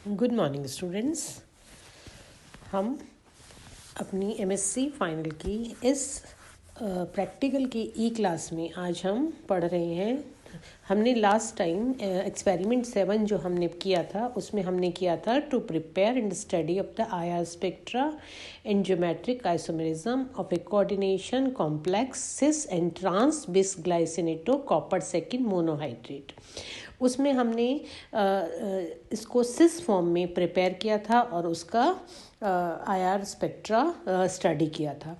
Good morning students. हम अपनी MSc final की इस प्रैक्टिकल की ई क्लास में आज हम पढ़ रहे हैं। हमने लास्ट टाइम एक्सपेरिमेंट 7 जो हमने किया था उसमें हमने किया था to prepare and study of the IR spectra and geometric isomerism of a coordination complex cis and trans bis glycinato copper second monohydrate. उसमें हमने इसको सिस फॉर्म में प्रिपेयर किया था और उसका IR स्पेक्ट्रा स्टडी किया था।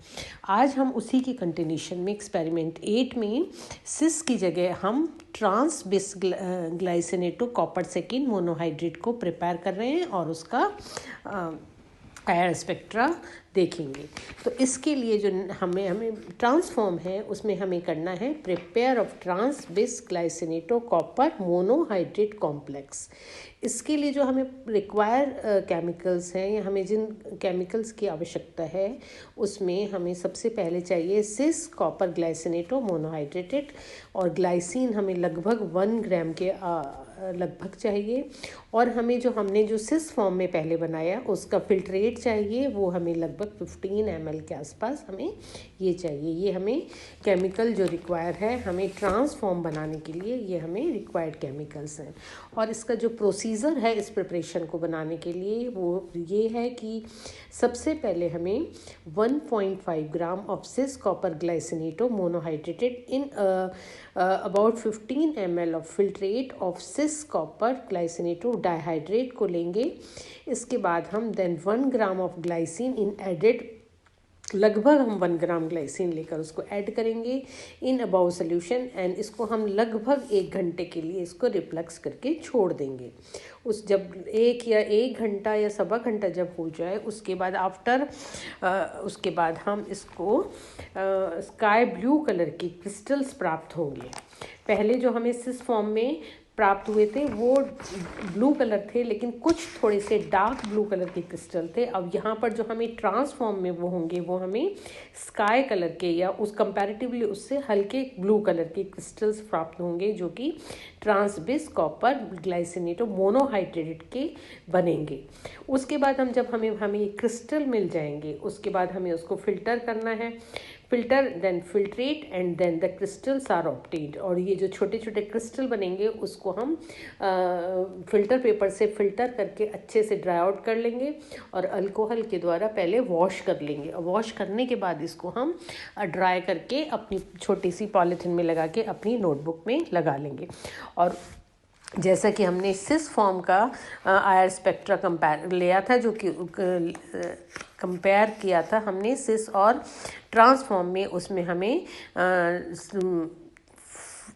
आज हम उसी की कंटिन्यूशन में एक्सपेरिमेंट 8 में सिस की जगह हम trans bis glycinato copper second monohydrate को प्रिपेयर कर रहे हैं और उसका IR स्पेक्ट्रा देखेंगे। तो इसके लिए जो हमें ट्रांसफॉर्म है उसमें हमें करना है prepare of trans bis glycinato copper monohydrate complex. इसके लिए जो हमें रिक्वायर केमिकल्स हैं या हमें जिन केमिकल्स की आवश्यकता है उसमें हमें सबसे पहले चाहिए सिस कॉपर ग्लाइसिनेटो मोनोहाइड्रेटेड और ग्लाइसिन हमें लगभग 1 ग्राम के लगभग चाहिए। और हमें हमने जो सिस फॉर्म में पहले बनाया उसका फिल्ट्रेट चाहिए, वो हमें लगभग 15 ml के आसपास हमें ये चाहिए। ये हमें केमिकल जो रिक्वायर है हमें ट्रांसफॉर्म बनाने के लिए, ये हमें रिक्वायर्ड केमिकल्स हैं। और इसका जो प्रोसीजर है इस प्रिपरेशन को बनाने के लिए वो ये है कि सबसे पहले हमें 1.5 gram of cis copper glycinato monohydrated in about 15 ml of filtrate of cis copper glycinato dihydrate को लेंगे। इसके बाद हम then 1 gram of glycine in added, लगभग हम 1 ग्राम ग्लाइसिन लेकर उसको ऐड करेंगे इन अबाउट सोल्यूशन एंड इसको हम लगभग 1 घंटे के लिए इसको रिफ्लेक्स करके छोड़ देंगे। उस जब 1 घंटा या सवा घंटा जब हो जाए उसके बाद उसके बाद हम इसको स्काई ब्लू कलर की क्रिस्टल्स प्राप्त होंगे। पहले जो हमें सिस फॉर्म में प्राप्त हुए थे वो ब्लू कलर थे, लेकिन कुछ थोड़े से डार्क ब्लू कलर के क्रिस्टल थे। अब यहाँ पर जो हमें ट्रांसफॉर्म में वो होंगे वो हमें स्काई कलर के या उस कंपैरेटिवली उससे हल्के ब्लू कलर के क्रिस्टल्स प्राप्त होंगे जो कि ट्रांसबिस कॉपर ग्लाइसिनेटो मोनोहाइड्रेट के बनेंगे। उसके बाद जब हमें ये क्रिस्टल मिल जाएंगे उसके बाद हमें उसको फिल्टर करना है। Filter then filtrate and then the crystals are obtained. और ये जो छोटे छोटे क्रिस्टल बनेंगे उसको हम फिल्टर पेपर से फिल्टर करके अच्छे से ड्राई आउट कर लेंगे और अल्कोहल के द्वारा पहले वॉश कर लेंगे। और वॉश करने के बाद इसको हम ड्राई करके अपनी छोटी सी पॉलीथिन में लगा के अपनी नोटबुक में लगा लेंगे। और जैसा कि हमने सिस फॉर्म का IR स्पेक्ट्रा लिया था जो कि कंपेयर किया था हमने सिस और ट्रांसफॉर्म में, उसमें हमें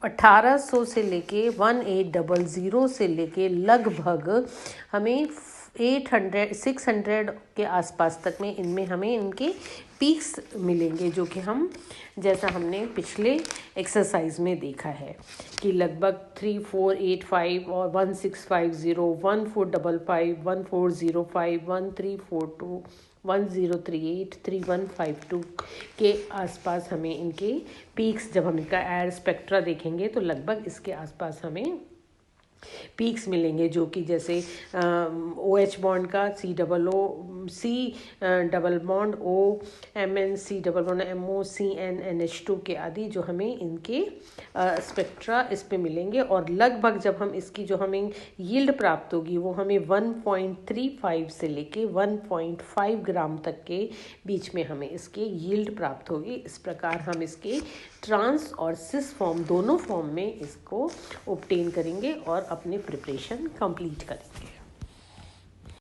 1800 से लेके 1800 से लेके लगभग हमें 600 के आसपास तक में इनमें हमें इनके पीक्स मिलेंगे, जो कि हम जैसा हमने पिछले एक्सरसाइज में देखा है कि लगभग 3485 और 1650, 1455, 1405, 1342, 1038, 3152 के आसपास हमें इनके पीक्स, जब हम इनका IR स्पेक्ट्रा देखेंगे तो लगभग इसके आसपास हमें पीक्स मिलेंगे, जो कि जैसे OH बॉन्ड का C double bond O, MN, C double bond MO, CN, NH2 के आदि जो हमें इनके स्पेक्ट्रा इस पे मिलेंगे। और लगभग जब हम इसकी जो हमें यील्ड प्राप्त होगी वो हमें 1.35 से लेके 1.5 ग्राम तक के बीच में हमें इसके यील्ड प्राप्त होगी। इस प्रकार हम इसके ट्रांस और सिस फॉर्म दोनों फॉर्म में इसको ऑब्टेन करेंगे और अपने प्रिपरेशन कंप्लीट करेंगे।